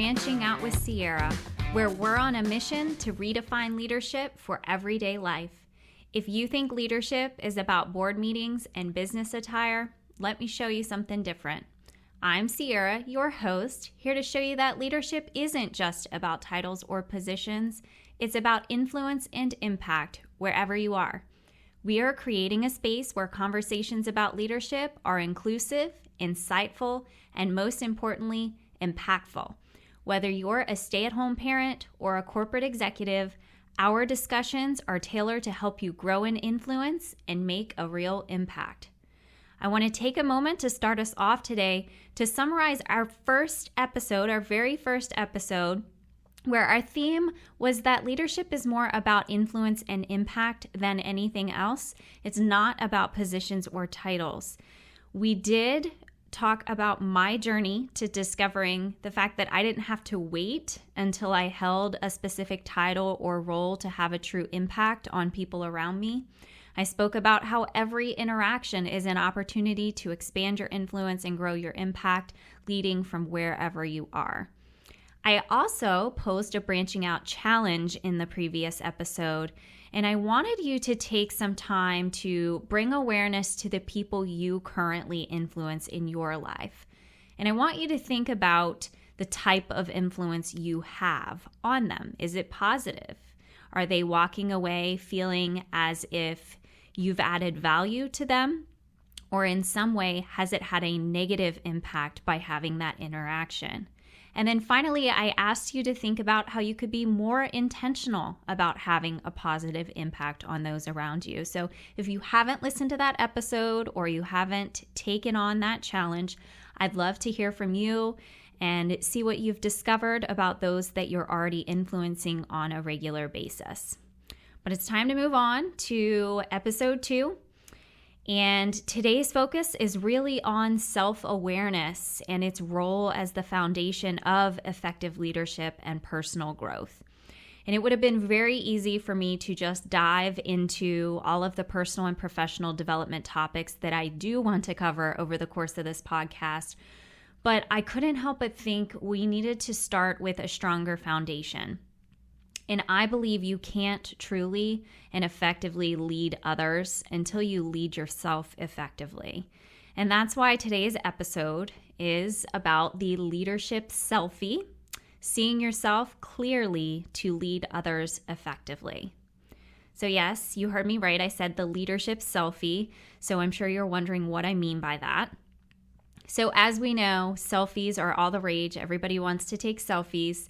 Branching Out with Sierra, where we're on a mission to redefine leadership for everyday life. If you think leadership is about board meetings and business attire, let me show you something different. I'm Sierra, your host, here to show you that leadership isn't just about titles or positions. It's about influence and impact wherever you are. We are creating a space where conversations about leadership are inclusive, insightful, and most importantly, impactful. Whether you're a stay-at-home parent or a corporate executive, our discussions are tailored to help you grow in influence and make a real impact. I want to take a moment to start us off today to summarize our very first episode, where our theme was that leadership is more about influence and impact than anything else. It's not about positions or titles. We did talk about my journey to discovering the fact that I didn't have to wait until I held a specific title or role to have a true impact on people around me. I spoke about how every interaction is an opportunity to expand your influence and grow your impact, leading from wherever you are. I also posed a branching out challenge in the previous episode, and I wanted you to take some time to bring awareness to the people you currently influence in your life. And I want you to think about the type of influence you have on them. Is it positive? Are they walking away feeling as if you've added value to them? Or in some way, has it had a negative impact by having that interaction? And then finally, I asked you to think about how you could be more intentional about having a positive impact on those around you. So if you haven't listened to that episode or you haven't taken on that challenge, I'd love to hear from you and see what you've discovered about those that you're already influencing on a regular basis. But it's time to move on to episode 2. And today's focus is really on self-awareness and its role as the foundation of effective leadership and personal growth. And it would have been very easy for me to just dive into all of the personal and professional development topics that I do want to cover over the course of this podcast. But I couldn't help but think we needed to start with a stronger foundation. And I believe you can't truly and effectively lead others until you lead yourself effectively. And that's why today's episode is about the leadership selfie, seeing yourself clearly to lead others effectively. So yes, you heard me right. I said the leadership selfie. So I'm sure you're wondering what I mean by that. So as we know, selfies are all the rage. Everybody wants to take selfies.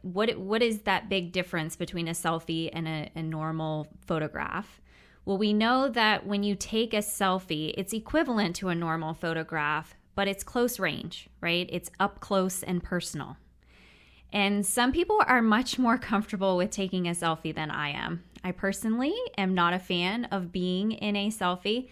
What is that big difference between a selfie and a normal photograph? Well, we know that when you take a selfie, it's equivalent to a normal photograph, but it's close range, right? It's up close and personal. And some people are much more comfortable with taking a selfie than I am. I personally am not a fan of being in a selfie.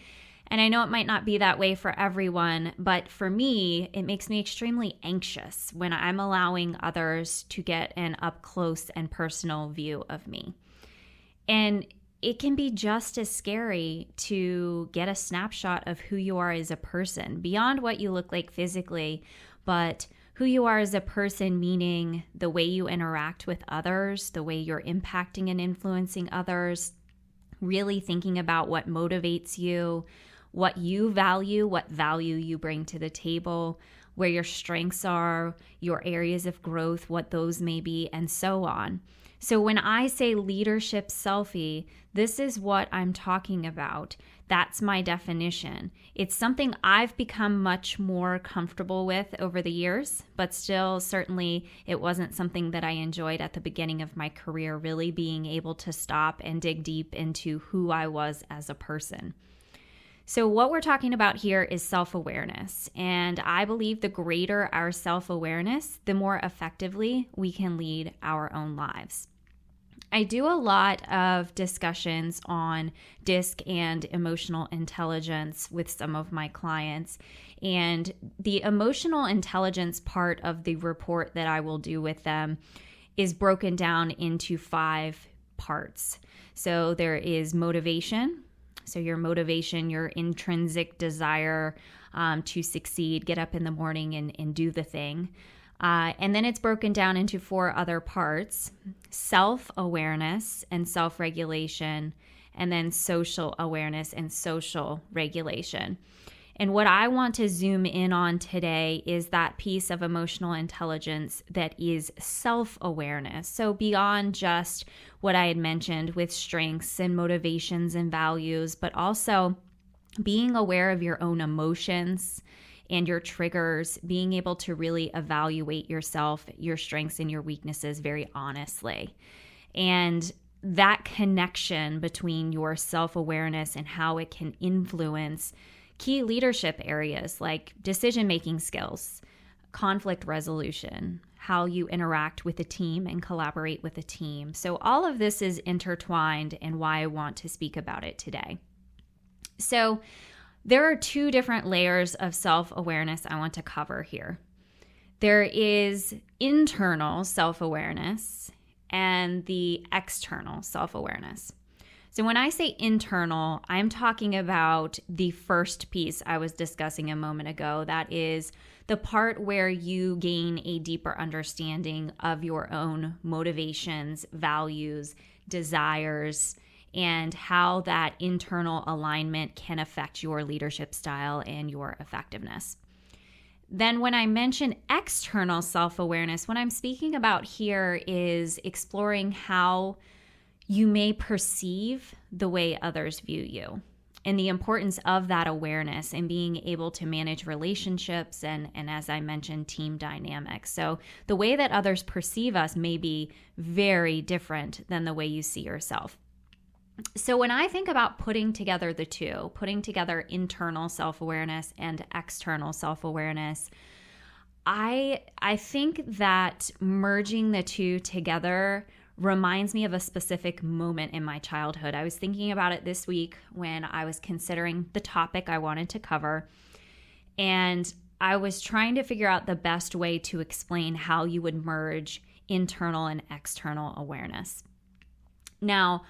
And I know it might not be that way for everyone, but for me, it makes me extremely anxious when I'm allowing others to get an up close and personal view of me. And it can be just as scary to get a snapshot of who you are as a person, beyond what you look like physically, but who you are as a person, meaning the way you interact with others, the way you're impacting and influencing others, really thinking about what motivates you, what you value, what value you bring to the table, where your strengths are, your areas of growth, what those may be, and so on. So when I say leadership selfie, this is what I'm talking about. That's my definition. It's something I've become much more comfortable with over the years, but still, certainly, it wasn't something that I enjoyed at the beginning of my career, really being able to stop and dig deep into who I was as a person. So what we're talking about here is self-awareness, and I believe the greater our self-awareness, the more effectively we can lead our own lives. I do a lot of discussions on DISC and emotional intelligence with some of my clients, and the emotional intelligence part of the report that I will do with them is broken down into 5 parts. So there is motivation. So your motivation, your intrinsic desire to succeed, get up in the morning and do the thing. And then it's broken down into 4 other parts: self-awareness and self-regulation, and then social awareness and social regulation. And what I want to zoom in on today is that piece of emotional intelligence that is self-awareness. So beyond just what I had mentioned with strengths and motivations and values, but also being aware of your own emotions and your triggers, being able to really evaluate yourself, your strengths and your weaknesses very honestly. And that connection between your self-awareness and how it can influence key leadership areas like decision-making skills, conflict resolution, how you interact with a team and collaborate with a team. So all of this is intertwined, and why I want to speak about it today. So there are 2 different layers of self-awareness I want to cover here. There is internal self-awareness and the external self-awareness. So when I say internal, I'm talking about the first piece I was discussing a moment ago. That is the part where you gain a deeper understanding of your own motivations, values, desires, and how that internal alignment can affect your leadership style and your effectiveness. Then when I mention external self-awareness, what I'm speaking about here is exploring how you may perceive the way others view you, and the importance of that awareness and being able to manage relationships and as I mentioned, team dynamics. So the way that others perceive us may be very different than the way you see yourself. So when I think about putting together the 2, putting together internal self-awareness and external self-awareness, I think that merging the 2 together reminds me of a specific moment in my childhood. I was thinking about it this week when I was considering the topic I wanted to cover, and I was trying to figure out the best way to explain how you would merge internal and external awareness. Now,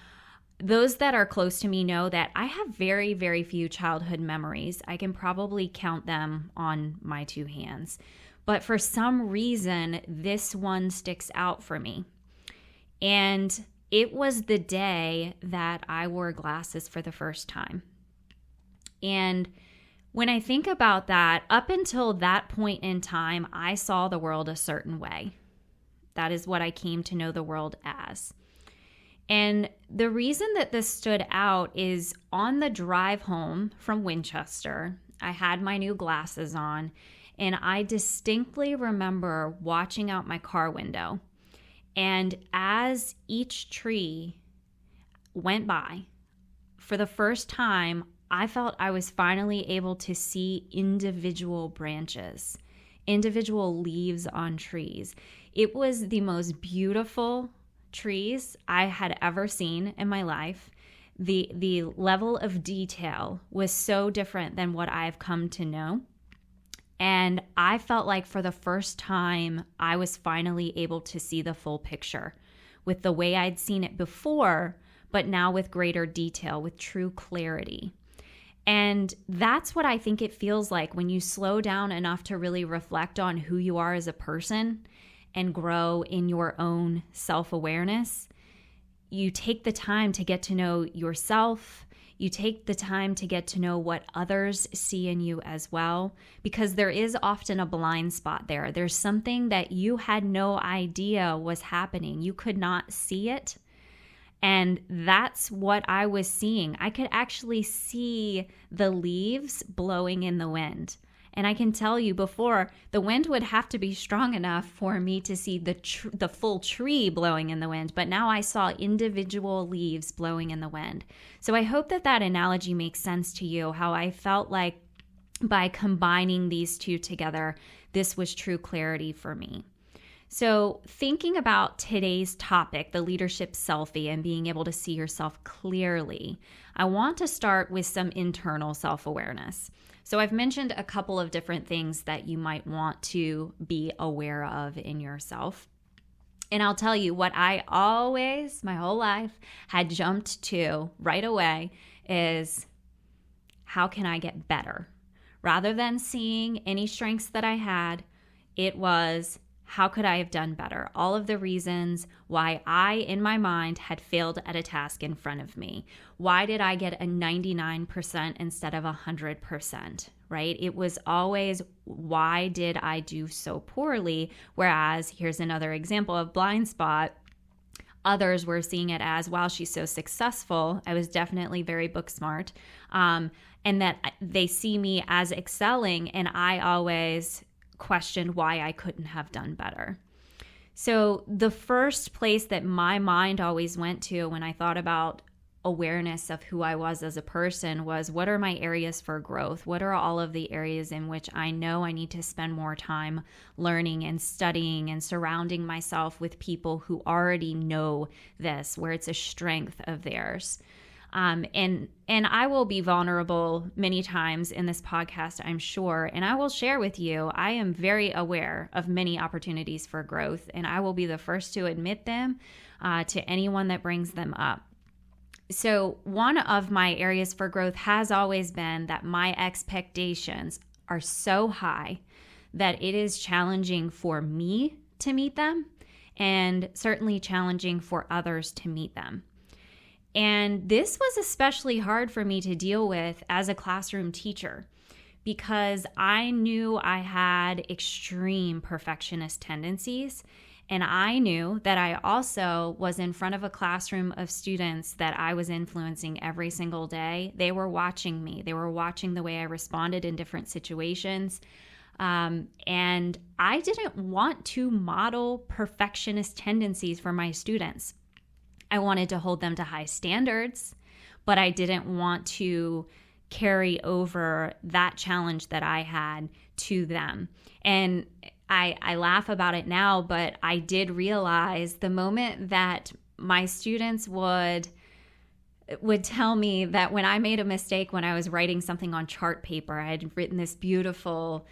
those that are close to me know that I have very, very few childhood memories. I can probably count them on my 2 hands. But for some reason, this one sticks out for me. And it was the day that I wore glasses for the first time. And when I think about that, up until that point in time, I saw the world a certain way. That is what I came to know the world as. And the reason that this stood out is on the drive home from Winchester, I had my new glasses on, and I distinctly remember watching out my car window. And as each tree went by, for the first time, I felt I was finally able to see individual branches, individual leaves on trees. It was the most beautiful trees I had ever seen in my life. The level of detail was so different than what I've come to know. And I felt like for the first time, I was finally able to see the full picture with the way I'd seen it before, but now with greater detail, with true clarity. And that's what I think it feels like when you slow down enough to really reflect on who you are as a person and grow in your own self-awareness. You take the time to get to know yourself. You take the time to get to know what others see in you as well, because there is often a blind spot there. There's something that you had no idea was happening. You could not see it. And that's what I was seeing. I could actually see the leaves blowing in the wind. And I can tell you before, the wind would have to be strong enough for me to see the full tree blowing in the wind. But now I saw individual leaves blowing in the wind. So I hope that that analogy makes sense to you, how I felt like by combining these 2 together, this was true clarity for me. So thinking about today's topic, the leadership selfie, and being able to see yourself clearly, I want to start with some internal self-awareness. So I've mentioned a couple of different things that you might want to be aware of in yourself. And I'll tell you what I always, my whole life, had jumped to right away is, how can I get better? Rather than seeing any strengths that I had, it was, How could I have done better? All of the reasons why I, in my mind, had failed at a task in front of me. Why did I get a 99% instead of 100%, right? It was always, why did I do so poorly? Whereas, here's another example of blind spot. Others were seeing it as, wow, she's so successful. I was definitely very book smart. And that they see me as excelling, and I always questioned why I couldn't have done better. So the first place that my mind always went to when I thought about awareness of who I was as a person was, what are my areas for growth? What are all of the areas in which I know I need to spend more time learning and studying and surrounding myself with people who already know this, where it's a strength of theirs. And I will be vulnerable many times in this podcast, I'm sure, and I will share with you, I am very aware of many opportunities for growth, and I will be the first to admit them to anyone that brings them up. So one of my areas for growth has always been that my expectations are so high that it is challenging for me to meet them, and certainly challenging for others to meet them. And this was especially hard for me to deal with as a classroom teacher, because I knew I had extreme perfectionist tendencies. And I knew that I also was in front of a classroom of students that I was influencing every single day. They were watching me. They were watching the way I responded in different situations. And I didn't want to model perfectionist tendencies for my students. I wanted to hold them to high standards, but I didn't want to carry over that challenge that I had to them. And I laugh about it now, but I did realize the moment that my students would tell me that when I made a mistake, when I was writing something on chart paper, I had written this beautiful,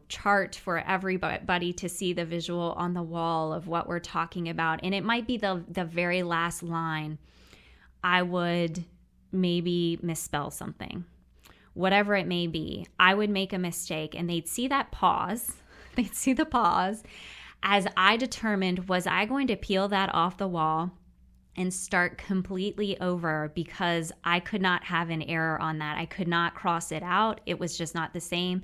chart for everybody to see the visual on the wall of what we're talking about. And it might be the very last line. I would maybe misspell something, whatever it may be. I would make a mistake, and they'd see that pause. They'd see the pause as I determined, was I going to peel that off the wall and start completely over, because I could not have an error on that. I could not cross it out. It was just not the same.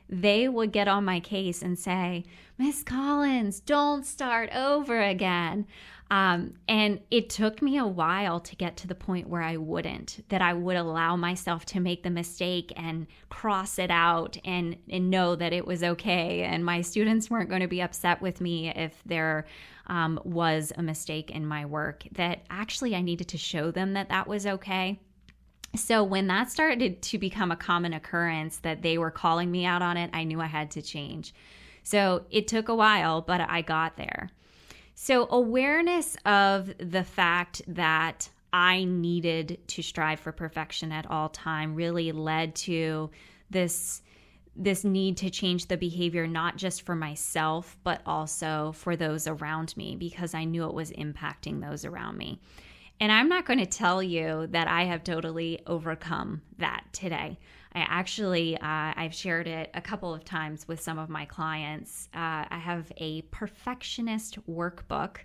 They would get on my case and say, Miss Collins, don't start over again. And it took me a while to get to the point where I wouldn't, that I would allow myself to make the mistake and cross it out and know that it was okay. And my students weren't going to be upset with me if there was a mistake in my work, that actually I needed to show them that that was okay. So when that started to become a common occurrence, that they were calling me out on it, I knew I had to change. So it took a while, but I got there. So awareness of the fact that I needed to strive for perfection at all time really led to this need to change the behavior, not just for myself, but also for those around me, because I knew it was impacting those around me. And I'm not going to tell you that I have totally overcome that today. I've shared it a couple of times with some of my clients. I have a perfectionist workbook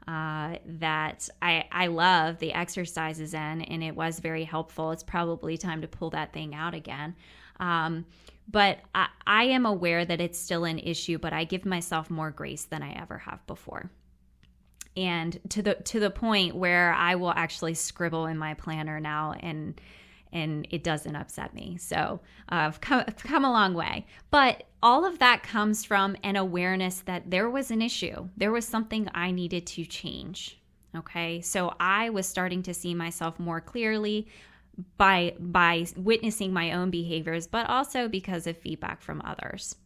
that I love the exercises in, and it was very helpful. It's probably time to pull that thing out again. But I am aware that it's still an issue, but I give myself more grace than I ever have before. And to the point where I will actually scribble in my planner now, and it doesn't upset me. So I've come a long way. But all of that comes from an awareness that there was an issue. There was something I needed to change. Okay, so I was starting to see myself more clearly by witnessing my own behaviors, but also because of feedback from others.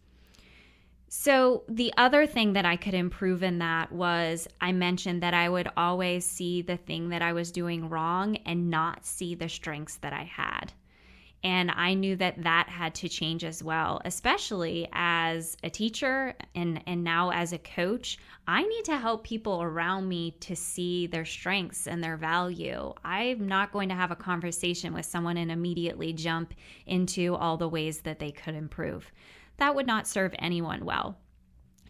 So the other thing that I could improve in that was, I mentioned that I would always see the thing that I was doing wrong and not see the strengths that I had. And I knew that that had to change as well, especially as a teacher and now as a coach. I need to help people around me to see their strengths and their value. I'm not going to have a conversation with someone and immediately jump into all the ways that they could improve. That would not serve anyone well.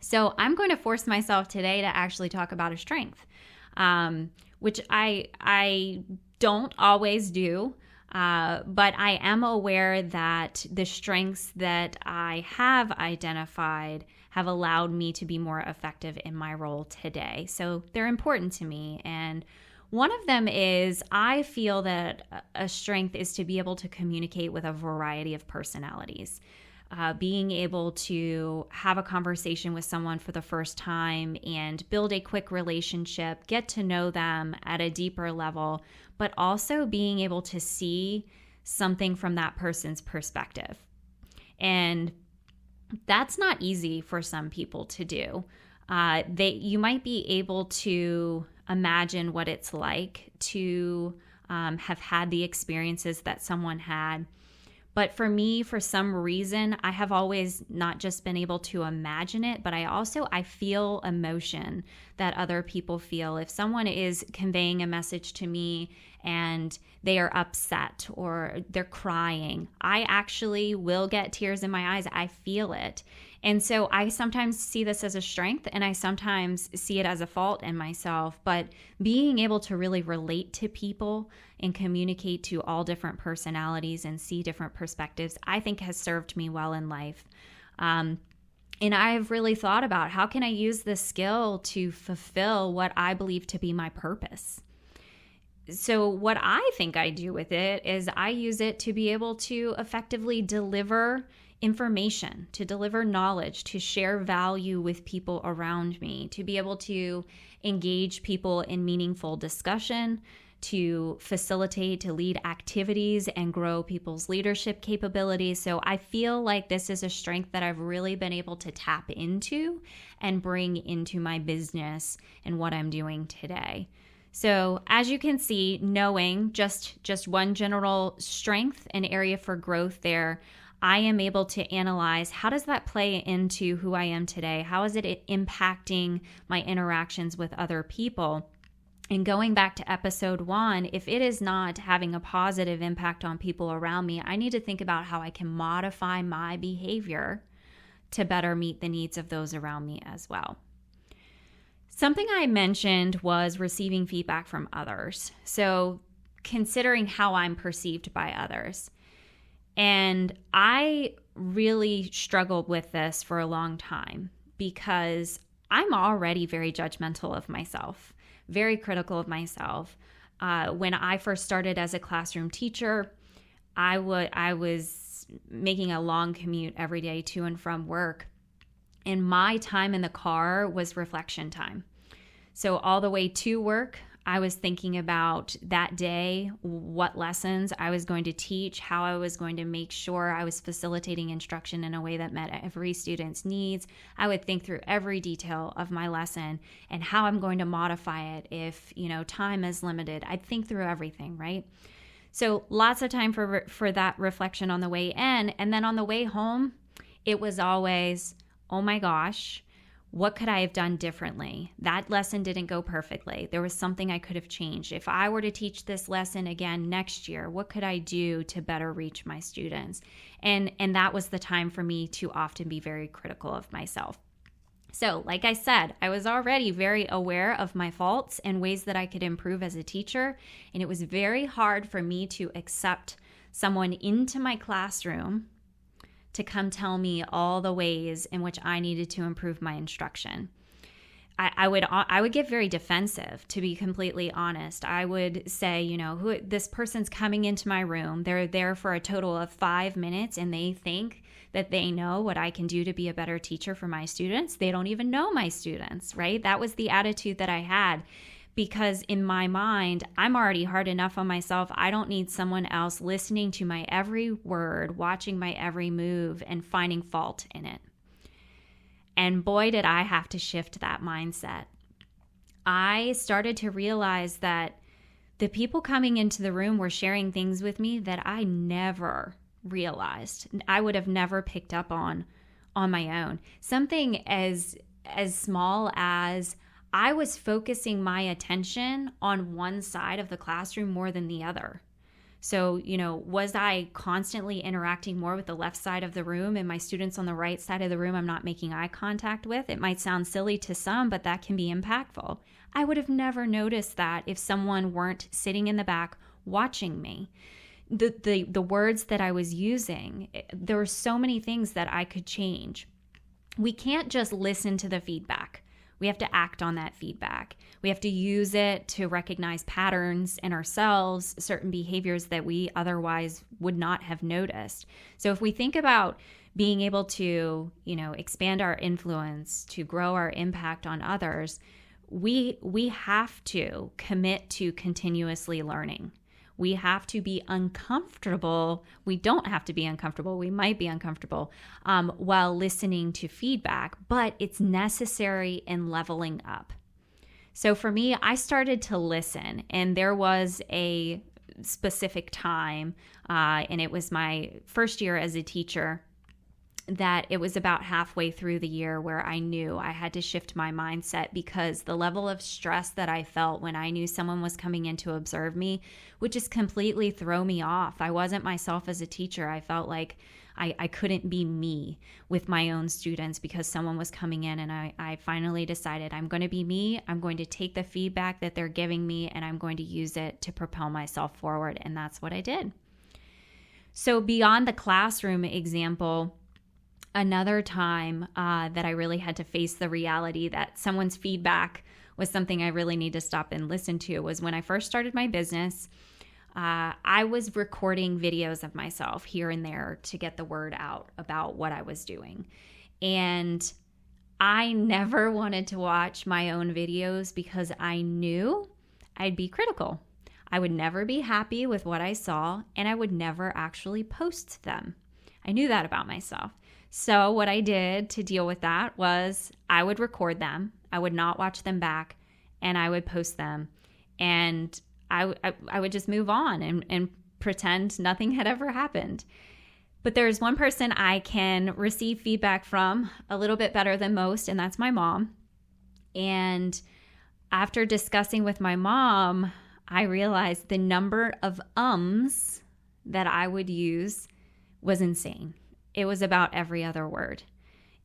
So I'm going to force myself today to actually talk about a strength, which I don't always do. But I am aware that the strengths that I have identified have allowed me to be more effective in my role today. So they're important to me. And one of them is I feel that a strength is to be able to communicate with a variety of personalities. Being able to have a conversation with someone for the first time and build a quick relationship, get to know them at a deeper level, but also being able to see something from that person's perspective. And that's not easy for some people to do. You might be able to imagine what it's like to have had the experiences that someone had. But for me, for some reason, I have always not just been able to imagine it, but I feel emotion that other people feel. If someone is conveying a message to me and they are upset or they're crying, I actually will get tears in my eyes. I feel it. And so I sometimes see this as a strength and I sometimes see it as a fault in myself. But being able to really relate to people and communicate to all different personalities and see different perspectives, I think has served me well in life. And I've really thought about how can I use this skill to fulfill what I believe to be my purpose. So what I think I do with it is I use it to be able to effectively deliver information, to deliver knowledge, to share value with people around me, to be able to engage people in meaningful discussion, to facilitate, to lead activities and grow people's leadership capabilities. So I feel like this is a strength that I've really been able to tap into and bring into my business and what I'm doing today. So as you can see, knowing just one general strength and area for growth there, I am able to analyze how does that play into who I am today? How is it impacting my interactions with other people? And going back to episode 1, if it is not having a positive impact on people around me, I need to think about how I can modify my behavior to better meet the needs of those around me as well. Something I mentioned was receiving feedback from others. So considering how I'm perceived by others. And I really struggled with this for a long time because I'm already very judgmental of myself, very critical of myself. When I first started as a classroom teacher, I was making a long commute every day to and from work. And my time in the car was reflection time. So all the way to work, I was thinking about that day, what lessons I was going to teach, how I was going to make sure I was facilitating instruction in a way that met every student's needs. I would think through every detail of my lesson and how I'm going to modify it if, time is limited. I'd think through everything, right? So lots of time for that reflection on the way in. And then on the way home, it was always, oh my gosh, what could I have done differently? That lesson didn't go perfectly. There was something I could have changed. If I were to teach this lesson again next year, what could I do to better reach my students? And that was the time for me to often be very critical of myself. So, like I said, I was already very aware of my faults and ways that I could improve as a teacher. And it was very hard for me to accept someone into my classroom to come tell me all the ways in which I needed to improve my instruction. I would get very defensive, to be completely honest. I would say, this person's coming into my room. They're there for a total of 5 minutes and they think that they know what I can do to be a better teacher for my students. They don't even know my students, right? That was the attitude that I had. Because in my mind, I'm already hard enough on myself. I don't need someone else listening to my every word, watching my every move, and finding fault in it. And boy, did I have to shift that mindset. I started to realize that the people coming into the room were sharing things with me that I never realized. I would have never picked up on my own. Something as small as I was focusing my attention on one side of the classroom more than the other. So, was I constantly interacting more with the left side of the room and my students on the right side of the room I'm not making eye contact with? It might sound silly to some, but that can be impactful. I would have never noticed that if someone weren't sitting in the back watching me. The words that I was using, there were so many things that I could change. We can't just listen to the feedback. We have to act on that feedback. We have to use it to recognize patterns in ourselves, certain behaviors that we otherwise would not have noticed. So if we think about being able to, expand our influence, to grow our impact on others, we have to commit to continuously learning. We have to be uncomfortable. We don't have to be uncomfortable. We might be uncomfortable while listening to feedback, but it's necessary in leveling up. So for me, I started to listen, and there was a specific time, and it was my first year as a teacher, that it was about halfway through the year where I knew I had to shift my mindset, because the level of stress that I felt when I knew someone was coming in to observe me would just completely throw me off. I wasn't myself as a teacher. I felt like I couldn't be me with my own students because someone was coming in, and I finally decided I'm going to be me. I'm going to take the feedback that they're giving me, and I'm going to use it to propel myself forward. And that's what I did. So beyond the classroom example, another time that I really had to face the reality that someone's feedback was something I really need to stop and listen to was when I first started my business. I was recording videos of myself here and there to get the word out about what I was doing. And I never wanted to watch my own videos because I knew I'd be critical. I would never be happy with what I saw, and I would never actually post them. I knew that about myself. So what I did to deal with that was I would record them, I would not watch them back, and I would post them. And I would just move on and pretend nothing had ever happened. But there's one person I can receive feedback from a little bit better than most, and that's my mom. And after discussing with my mom, I realized the number of ums that I would use was insane. It was about every other word,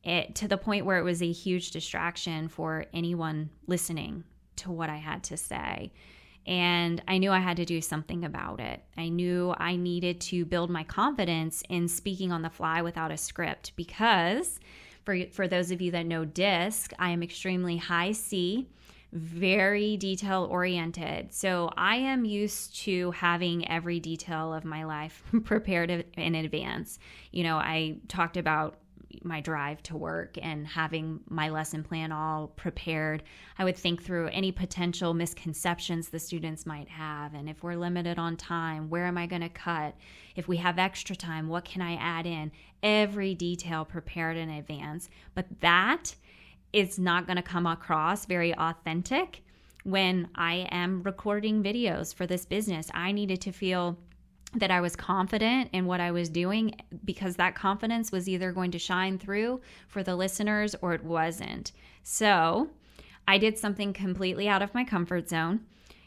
to the point where it was a huge distraction for anyone listening to what I had to say. And I knew I had to do something about it. I knew I needed to build my confidence in speaking on the fly without a script, because for those of you that know DISC, I am extremely high C, very detail oriented. So I am used to having every detail of my life prepared in advance. I talked about my drive to work and having my lesson plan all prepared. I would think through any potential misconceptions the students might have. And if we're limited on time, where am I going to cut? If we have extra time, what can I add in? Every detail prepared in advance. But that is not going to come across very authentic when I am recording videos for this business. I needed to feel that I was confident in what I was doing, because that confidence was either going to shine through for the listeners or it wasn't. So I did something completely out of my comfort zone.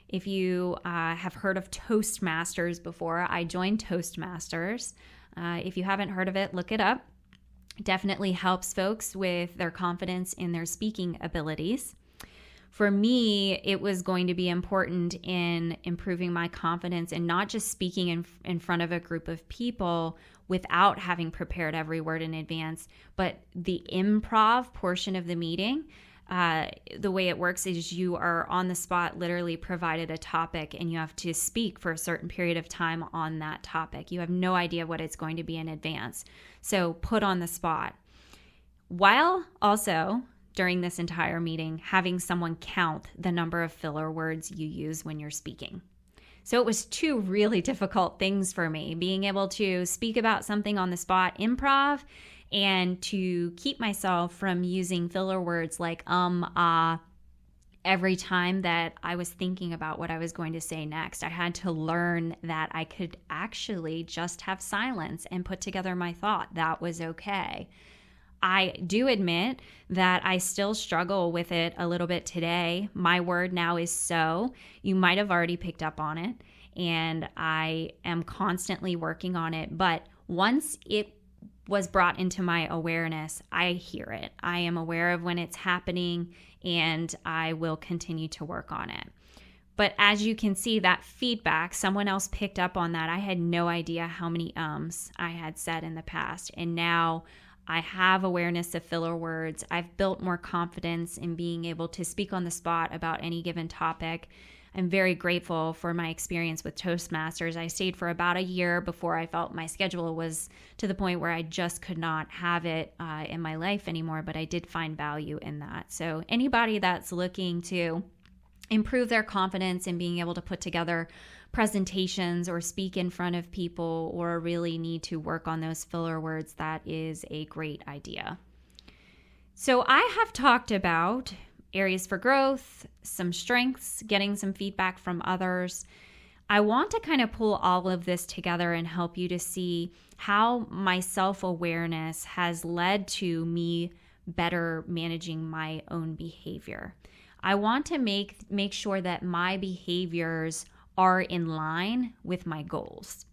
If you have heard of Toastmasters before, I joined Toastmasters. If you haven't heard of it, look it up. It definitely helps folks with their confidence in their speaking abilities. For me, it was going to be important in improving my confidence and not just speaking in front of a group of people without having prepared every word in advance, but the improv portion of the meeting. The way it works is you are on the spot, literally provided a topic, and you have to speak for a certain period of time on that topic. You have no idea what it's going to be in advance. So put on the spot. While also, during this entire meeting, having someone count the number of filler words you use when you're speaking. So it was two really difficult things for me, being able to speak about something on the spot, improv, and to keep myself from using filler words like every time that I was thinking about what I was going to say next. I had to learn that I could actually just have silence and put together my thought. That was okay. I do admit that I still struggle with it a little bit today. My word now is so. You might have already picked up on it. and I am constantly working on it. But once it was brought into my awareness, I hear it. I am aware of when it's happening, and I will continue to work on it. But as you can see, that feedback, someone else picked up on that. I had no idea how many ums I had said in the past. And now I have awareness of filler words. I've built more confidence in being able to speak on the spot about any given topic. I'm very grateful for my experience with Toastmasters. I stayed for about a year before I felt my schedule was to the point where I just could not have it in my life anymore, but I did find value in that. So anybody that's looking to improve their confidence in being able to put together presentations or speak in front of people, or really need to work on those filler words, that is a great idea. So I have talked about areas for growth, some strengths, getting some feedback from others. I want to kind of pull all of this together and help you to see how my self-awareness has led to me better managing my own behavior. I want to make sure that my behaviors are in line with my goals.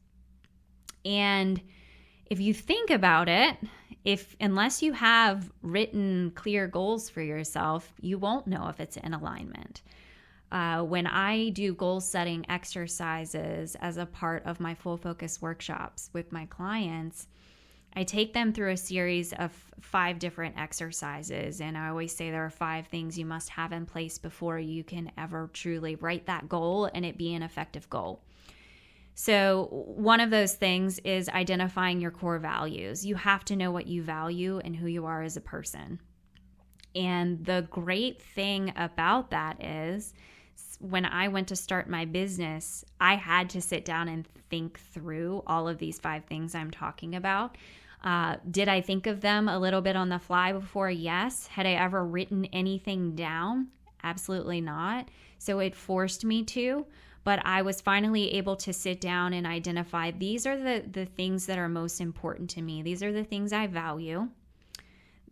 And if you think about it, unless you have written clear goals for yourself, you won't know if it's in alignment. When I do goal setting exercises as a part of my full focus workshops with my clients, I take them through a series of 5 different exercises. And I always say there are 5 things you must have in place before you can ever truly write that goal and it be an effective goal. So one of those things is identifying your core values. You have to know what you value and who you are as a person. And the great thing about that is, when I went to start my business, I had to sit down and think through all of these 5 things I'm talking about. Did I think of them a little bit on the fly before? Yes. Had I ever written anything down? Absolutely not. So it forced me to, but I was finally able to sit down and identify, these are the things that are most important to me. These are the things I value.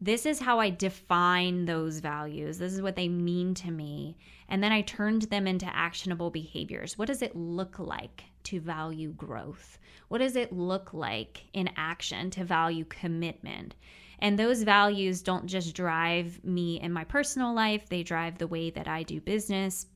This is how I define those values. This is what they mean to me. And then I turned them into actionable behaviors. What does it look like to value growth? What does it look like in action to value commitment? And those values don't just drive me in my personal life, they drive the way that I do business.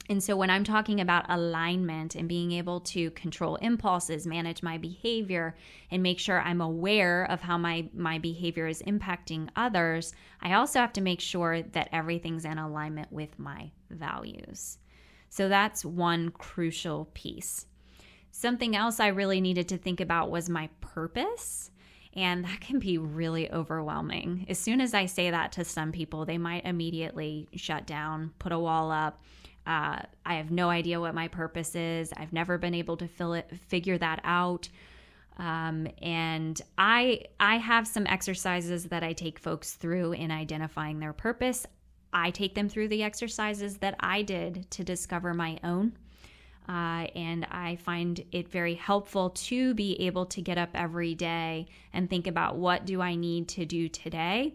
And so when I'm talking about alignment and being able to control impulses, manage my behavior, and make sure I'm aware of how my behavior is impacting others, I also have to make sure that everything's in alignment with my values. So that's one crucial piece. Something else I really needed to think about was my purpose. And that can be really overwhelming. As soon as I say that to some people, they might immediately shut down, put a wall up. I have no idea what my purpose is. I've never been able to figure that out. And I have some exercises that I take folks through in identifying their purpose. I take them through the exercises that I did to discover my own. And I find it very helpful to be able to get up every day and think about, what do I need to do today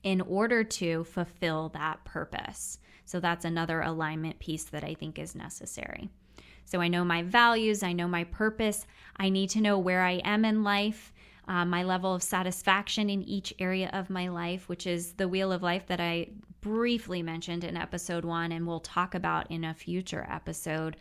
in order to fulfill that purpose? So that's another alignment piece that I think is necessary. So I know my values, I know my purpose. I need to know where I am in life, my level of satisfaction in each area of my life, which is the wheel of life that I briefly mentioned in episode 1 and we'll talk about in a future episode.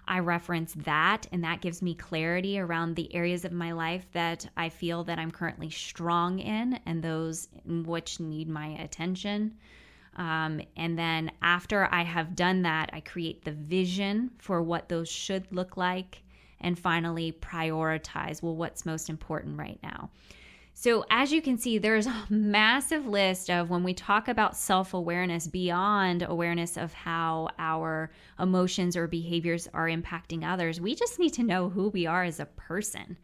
I reference that, and that gives me clarity around the areas of my life that I feel that I'm currently strong in and those in which need my attention. And then after I have done that, I create the vision for what those should look like, and finally prioritize, well, what's most important right now. So as you can see, there's a massive list of, when we talk about self-awareness, beyond awareness of how our emotions or behaviors are impacting others, we just need to know who we are as a person.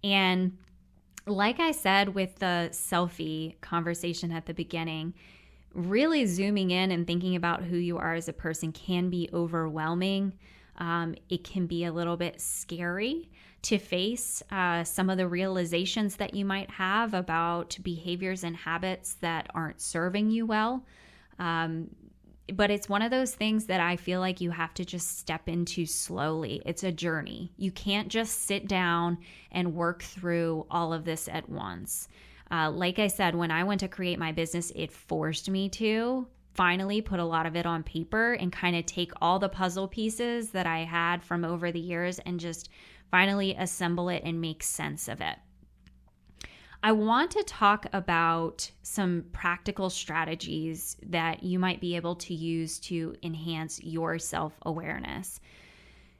And like I said with the selfie conversation at the beginning, really zooming in and thinking about who you are as a person can be overwhelming. It can be a little bit scary to face some of the realizations that you might have about behaviors and habits that aren't serving you well. But it's one of those things that I feel like you have to just step into slowly. It's a journey. You can't just sit down and work through all of this at once. Like I said, when I went to create my business, it forced me to finally put a lot of it on paper and kind of take all the puzzle pieces that I had from over the years and just finally assemble it and make sense of it. I want to talk about some practical strategies that you might be able to use to enhance your self-awareness.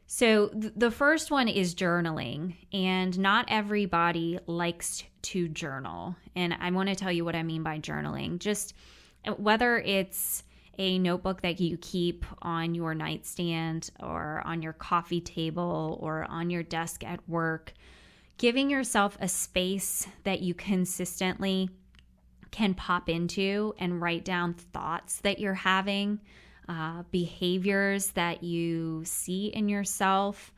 So the first one is journaling, and not everybody likes to journal. And I want to tell you what I mean by journaling. Just whether it's a notebook that you keep on your nightstand or on your coffee table or on your desk at work, giving yourself a space that you consistently can pop into and write down thoughts that you're having, behaviors that you see in yourself,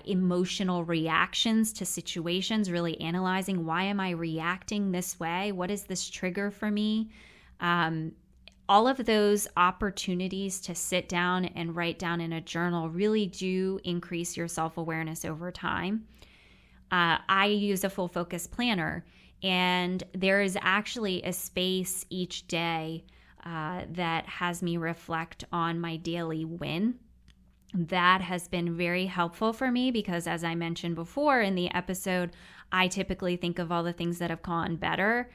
emotional reactions to situations, really analyzing, why am I reacting this way? What is this trigger for me? All of those opportunities to sit down and write down in a journal really do increase your self-awareness over time. I use a full focus planner, and there is actually a space each day that has me reflect on my daily win. That has been very helpful for me because, as I mentioned before in the episode, I typically think of all the things that have gone better,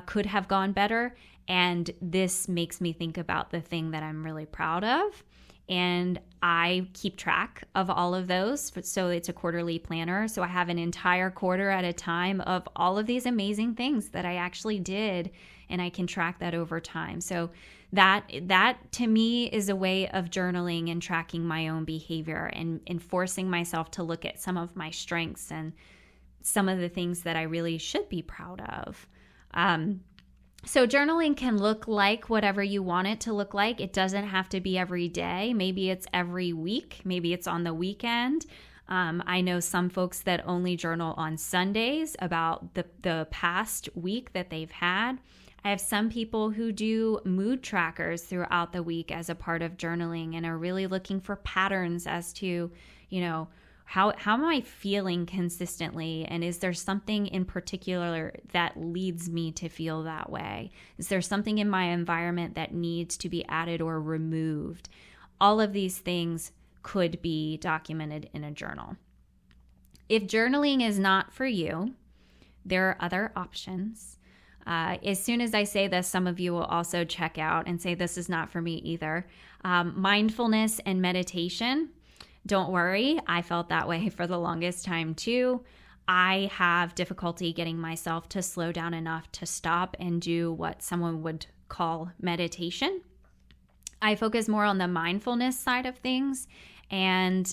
could have gone better, and this makes me think about the thing that I'm really proud of. And I keep track of all of those. So it's a quarterly planner. So I have an entire quarter at a time of all of these amazing things that I actually did, and I can track that over time. So that to me is a way of journaling and tracking my own behavior and forcing myself to look at some of my strengths and some of the things that I really should be proud of. So journaling can look like whatever you want it to look like. It doesn't have to be every day. Maybe it's every week. Maybe it's on the weekend. I know some folks that only journal on Sundays about the past week that they've had. I have some people who do mood trackers throughout the week as a part of journaling and are really looking for patterns as to, how am I feeling consistently? And is there something in particular that leads me to feel that way? Is there something in my environment that needs to be added or removed? All of these things could be documented in a journal. If journaling is not for you, there are other options. As soon as I say this, some of you will also check out and say, this is not for me either. Mindfulness and meditation. Don't worry, I felt that way for the longest time too. I have difficulty getting myself to slow down enough to stop and do what someone would call meditation. I focus more on the mindfulness side of things, and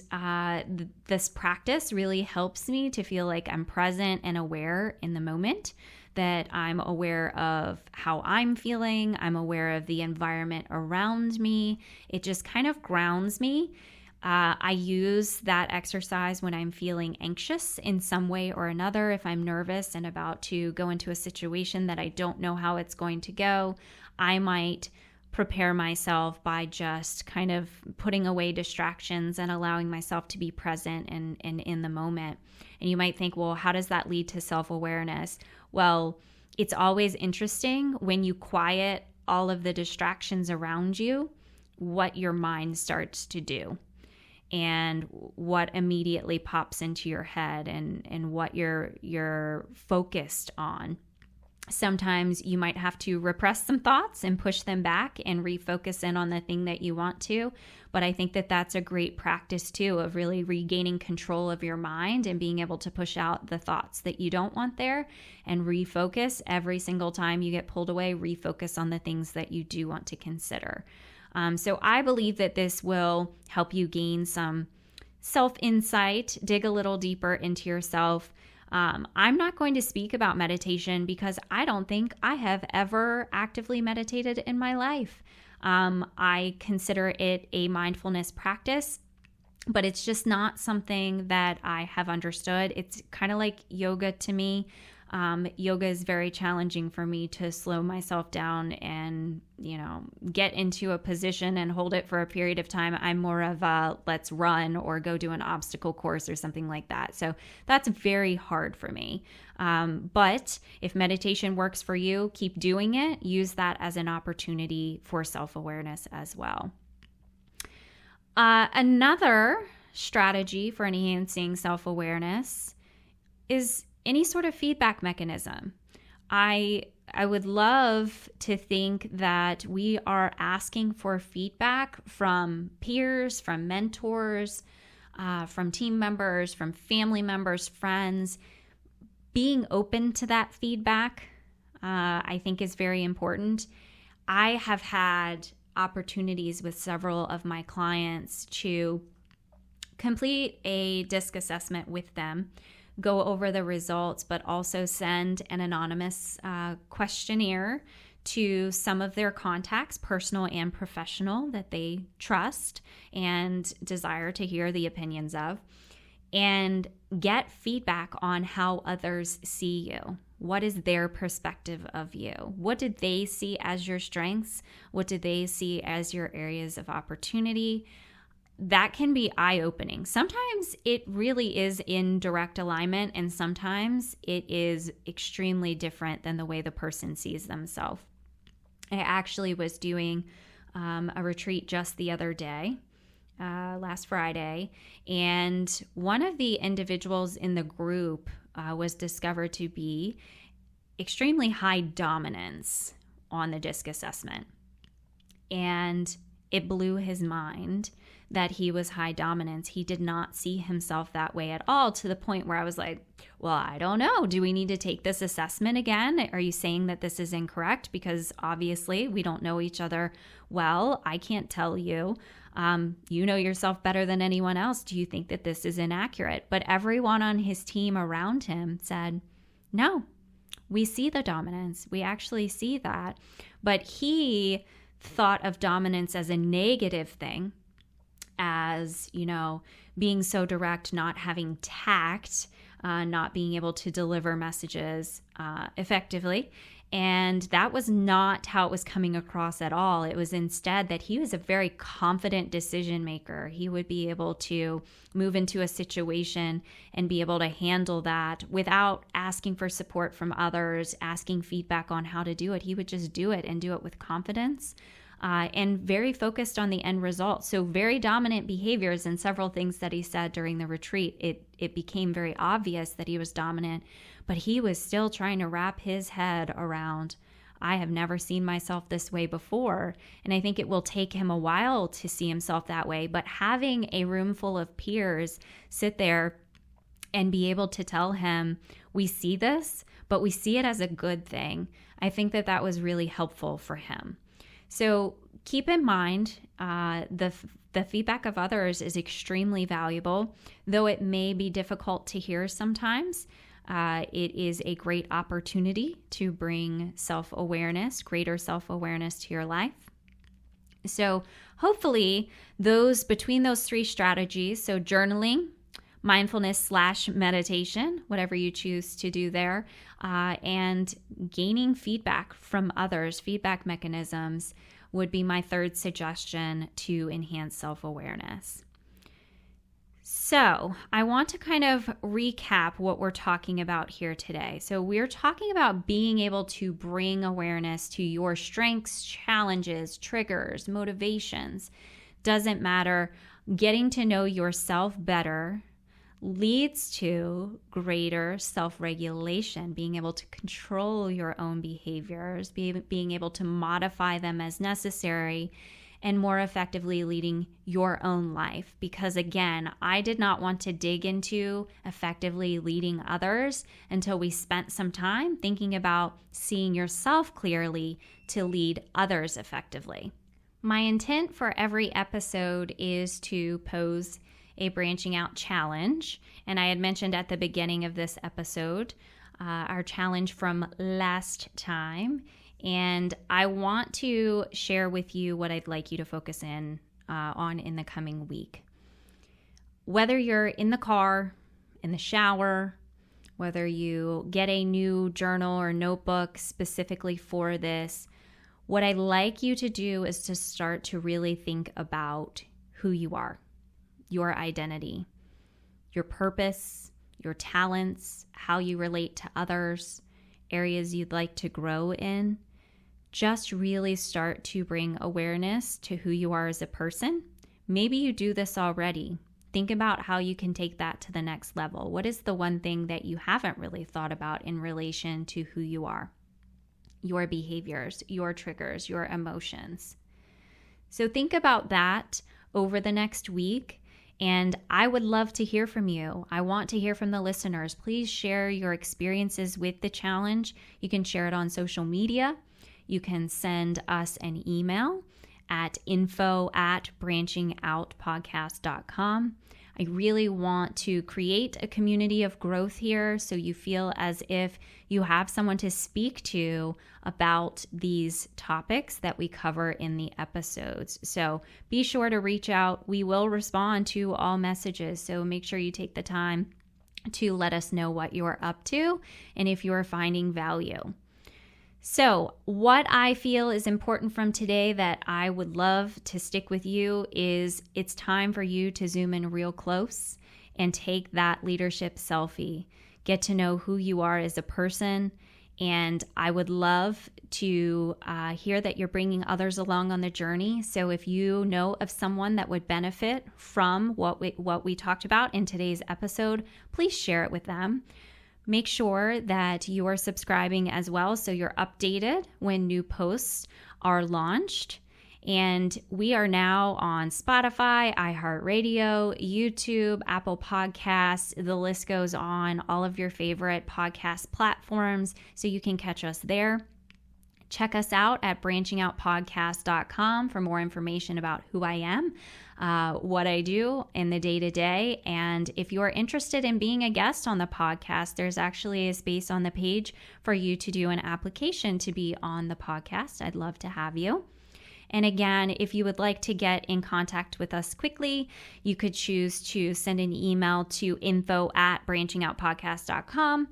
this practice really helps me to feel like I'm present and aware in the moment, that I'm aware of how I'm feeling, I'm aware of the environment around me. It just kind of grounds me. I use that exercise when I'm feeling anxious in some way or another. If I'm nervous and about to go into a situation that I don't know how it's going to go, I might prepare myself by just kind of putting away distractions and allowing myself to be present and in the moment. And you might think, well, how does that lead to self-awareness? Well, it's always interesting when you quiet all of the distractions around you, what your mind starts to do and what immediately pops into your head and what you're focused on. Sometimes you might have to repress some thoughts and push them back and refocus in on the thing that you want to. But I think that that's a great practice too, of really regaining control of your mind and being able to push out the thoughts that you don't want there and refocus every single time you get pulled away, refocus on the things that you do want to consider. So I believe that this will help you gain some self-insight, dig a little deeper into yourself. I'm not going to speak about meditation because I don't think I have ever actively meditated in my life. I consider it a mindfulness practice, but it's just not something that I have understood. It's kind of like yoga to me. Yoga is very challenging for me to slow myself down and, get into a position and hold it for a period of time. I'm more of a let's run or go do an obstacle course or something like that. So that's very hard for me. But if meditation works for you, keep doing it. Use that as an opportunity for self-awareness as well. Another strategy for enhancing self-awareness is any sort of feedback mechanism. I would love to think that we are asking for feedback from peers, from mentors, from team members, from family members, friends. Being open to that feedback, I think, is very important. I have had opportunities with several of my clients to complete a DISC assessment with them, go over the results, but also send an anonymous questionnaire to some of their contacts, personal and professional, that they trust and desire to hear the opinions of, and get feedback on how others see you. What is their perspective of you? What did they see as your strengths? What did they see as your areas of opportunity? That can be eye-opening. Sometimes it really is in direct alignment, and sometimes it is extremely different than the way the person sees themselves. I actually was doing a retreat just the other day, last Friday, and one of the individuals in the group was discovered to be extremely high dominance on the DISC assessment. And it blew his mind that he was high dominance. He did not see himself that way at all, to the point where I was like, well, I don't know. Do we need to take this assessment again? Are you saying that this is incorrect? Because obviously we don't know each other well. I can't tell you. You know yourself better than anyone else. Do you think that this is inaccurate? But everyone on his team around him said, no, we see the dominance. We actually see that. But he thought of dominance as a negative thing, as, being so direct, not having tact, not being able to deliver messages effectively. And that was not how it was coming across at all. It was instead that he was a very confident decision maker. He would be able to move into a situation and be able to handle that without asking for support from others, asking feedback on how to do it. He would just do it and do it with confidence. And very focused on the end result. So very dominant behaviors, and several things that he said during the retreat, it became very obvious that he was dominant, but he was still trying to wrap his head around, I have never seen myself this way before. And I think it will take him a while to see himself that way, but having a room full of peers sit there and be able to tell him, we see this, but we see it as a good thing, I think that was really helpful for him. So keep in mind, the feedback of others is extremely valuable, though it may be difficult to hear sometimes. It is a great opportunity to bring greater self-awareness to your life. So hopefully between those three strategies, so journaling, mindfulness/meditation, whatever you choose to do there, and gaining feedback from others, feedback mechanisms, would be my third suggestion to enhance self-awareness. So I want to kind of recap what we're talking about here today. So we're talking about being able to bring awareness to your strengths, challenges, triggers, motivations. Doesn't matter. Getting to know yourself better leads to greater self-regulation, being able to control your own behaviors, being able to modify them as necessary, and more effectively leading your own life. Because again, I did not want to dig into effectively leading others until we spent some time thinking about seeing yourself clearly to lead others effectively. My intent for every episode is to pose a branching out challenge. And I had mentioned at the beginning of this episode, our challenge from last time. And I want to share with you what I'd like you to focus on in the coming week. Whether you're in the car, in the shower, whether you get a new journal or notebook specifically for this, what I'd like you to do is to start to really think about who you are, your identity, your purpose, your talents, how you relate to others, areas you'd like to grow in. Just really start to bring awareness to who you are as a person. Maybe you do this already. Think about how you can take that to the next level. What is the one thing that you haven't really thought about in relation to who you are? Your behaviors, your triggers, your emotions. So think about that over the next week. And I would love to hear from you. I want to hear from the listeners. Please share your experiences with the challenge. You can share it on social media. You can send us an email at info@branchingoutpodcast.com. I really want to create a community of growth here so you feel as if you have someone to speak to about these topics that we cover in the episodes. So be sure to reach out. We will respond to all messages, so make sure you take the time to let us know what you're up to and if you're finding value. So what I feel is important from today that I would love to stick with you is it's time for you to zoom in real close and take that leadership selfie. Get to know who you are as a person. And I would love to hear that you're bringing others along on the journey. So if you know of someone that would benefit from what we talked about in today's episode, please share it with them. Make sure that you are subscribing as well so you're updated when new posts are launched. And we are now on Spotify, iHeartRadio, YouTube, Apple Podcasts. The list goes on, all of your favorite podcast platforms, so you can catch us there. Check us out at branchingoutpodcast.com for more information about who I am, what I do in the day-to-day. And if you are interested in being a guest on the podcast, there's actually a space on the page for you to do an application to be on the podcast. I'd love to have you. And again, if you would like to get in contact with us quickly, you could choose to send an email to info@branchingoutpodcast.com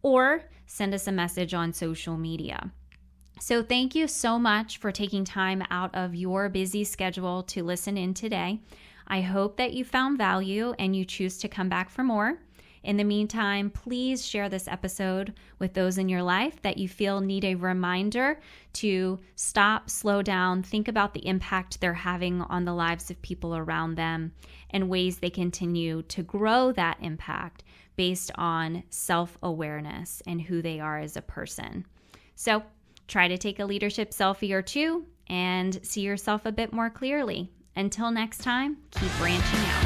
or send us a message on social media. So thank you so much for taking time out of your busy schedule to listen in today. I hope that you found value and you choose to come back for more. In the meantime, please share this episode with those in your life that you feel need a reminder to stop, slow down, think about the impact they're having on the lives of people around them and ways they continue to grow that impact based on self-awareness and who they are as a person. So try to take a leadership selfie or two and see yourself a bit more clearly. Until next time, keep branching out.